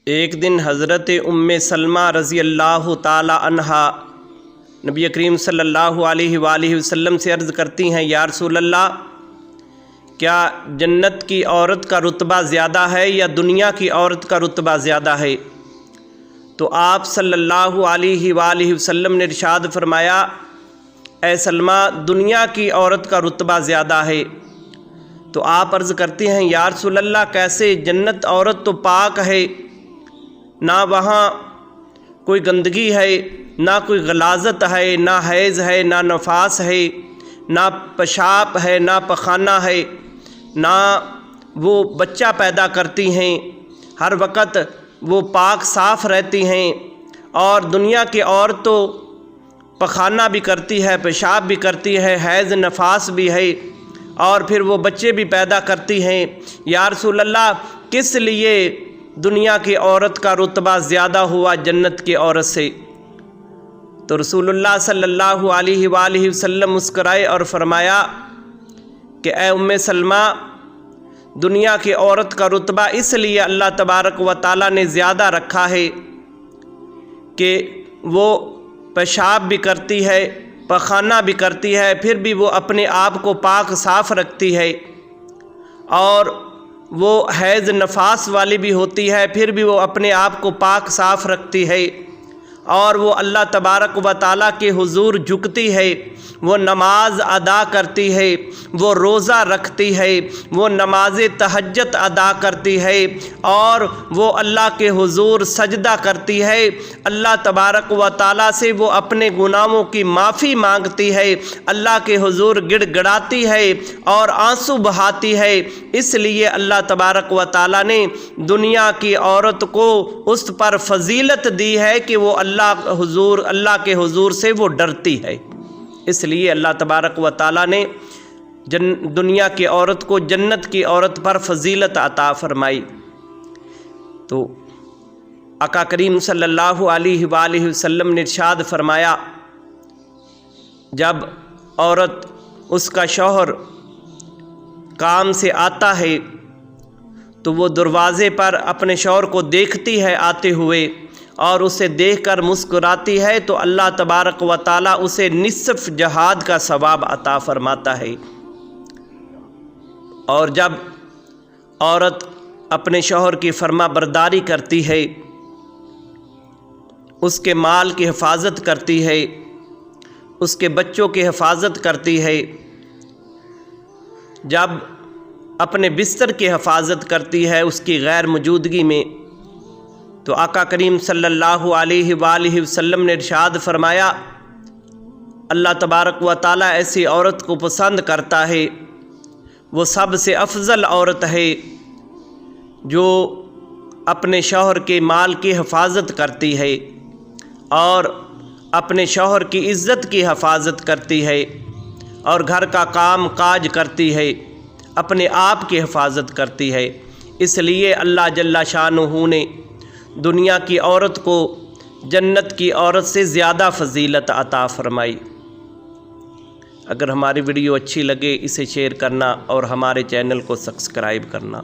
ایک دن حضرت سلمہ رضی اللہ تعالی عنہا نبی کریم صلی اللہ علیہ وآلہ وسلم سے عرض کرتی ہیں، یا رسول اللہ، کیا جنت کی عورت کا رتبہ زیادہ ہے یا دنیا کی عورت کا رتبہ زیادہ ہے؟ تو آپ صلی اللہ علیہ وآلہ وسلم نے ارشاد فرمایا، اے سلمہ، دنیا کی عورت کا رتبہ زیادہ ہے۔ تو آپ عرض کرتے ہیں، یا رسول اللہ، کیسے؟ جنت عورت تو پاک ہے، نہ وہاں کوئی گندگی ہے، نہ کوئی غلاظت ہے، نہ حیض ہے، نہ نفاس ہے، نہ پیشاب ہے، نہ پخانہ ہے، نہ وہ بچہ پیدا کرتی ہیں، ہر وقت وہ پاک صاف رہتی ہیں۔ اور دنیا کی عورت تو پخانہ بھی کرتی ہے، پیشاب بھی کرتی ہے، حیض نفاس بھی ہے، اور پھر وہ بچے بھی پیدا کرتی ہیں۔ یا رسول اللہ، کس لیے دنیا کی عورت کا رتبہ زیادہ ہوا جنت کی عورت سے؟ تو رسول اللہ صلی اللہ علیہ وآلہ وسلم مسکرائے اور فرمایا کہ اے سلمہ، دنیا کی عورت کا رتبہ اس لیے اللہ تبارک و تعالیٰ نے زیادہ رکھا ہے کہ وہ پیشاب بھی کرتی ہے، پخانہ بھی کرتی ہے، پھر بھی وہ اپنے آپ کو پاک صاف رکھتی ہے، اور وہ حیض نفاس والی بھی ہوتی ہے، پھر بھی وہ اپنے آپ کو پاک صاف رکھتی ہے، اور وہ اللہ تبارک و تعالیٰ کے حضور جھکتی ہے، وہ نماز ادا کرتی ہے، وہ روزہ رکھتی ہے، وہ نماز تہجد ادا کرتی ہے، اور وہ اللہ کے حضور سجدہ کرتی ہے، اللہ تبارک و تعالیٰ سے وہ اپنے گناہوں کی معافی مانگتی ہے، اللہ کے حضور گڑ گڑاتی ہے اور آنسو بہاتی ہے۔ اس لیے اللہ تبارک و تعالیٰ نے دنیا کی عورت کو اس پر فضیلت دی ہے کہ وہ اللہ کے حضور سے وہ ڈرتی ہے۔ اس لیے اللہ تبارک و تعالیٰ نے دنیا کی عورت کو جنت کی عورت پر فضیلت عطا فرمائی۔ تو آقا کریم صلی اللہ علیہ وآلہ وسلم نے ارشاد فرمایا، جب عورت، اس کا شوہر کام سے آتا ہے تو وہ دروازے پر اپنے شوہر کو دیکھتی ہے آتے ہوئے، اور اسے دیکھ کر مسکراتی ہے، تو اللہ تبارک و تعالیٰ اسے نصف جہاد کا ثواب عطا فرماتا ہے۔ اور جب عورت اپنے شوہر کی فرما برداری کرتی ہے، اس کے مال کی حفاظت کرتی ہے، اس کے بچوں کی حفاظت کرتی ہے، جب اپنے بستر کی حفاظت کرتی ہے اس کی غیر موجودگی میں، تو آقا کریم صلی اللہ علیہ وآلہ وسلم نے ارشاد فرمایا، اللہ تبارک و تعالیٰ ایسی عورت کو پسند کرتا ہے، وہ سب سے افضل عورت ہے جو اپنے شوہر کے مال کی حفاظت کرتی ہے، اور اپنے شوہر کی عزت کی حفاظت کرتی ہے، اور گھر کا کام کاج کرتی ہے، اپنے آپ کی حفاظت کرتی ہے۔ اس لیے اللہ جل شانہ نے دنیا کی عورت کو جنت کی عورت سے زیادہ فضیلت عطا فرمائی۔ اگر ہماری ویڈیو اچھی لگے، اسے شیئر کرنا اور ہمارے چینل کو سبسکرائب کرنا۔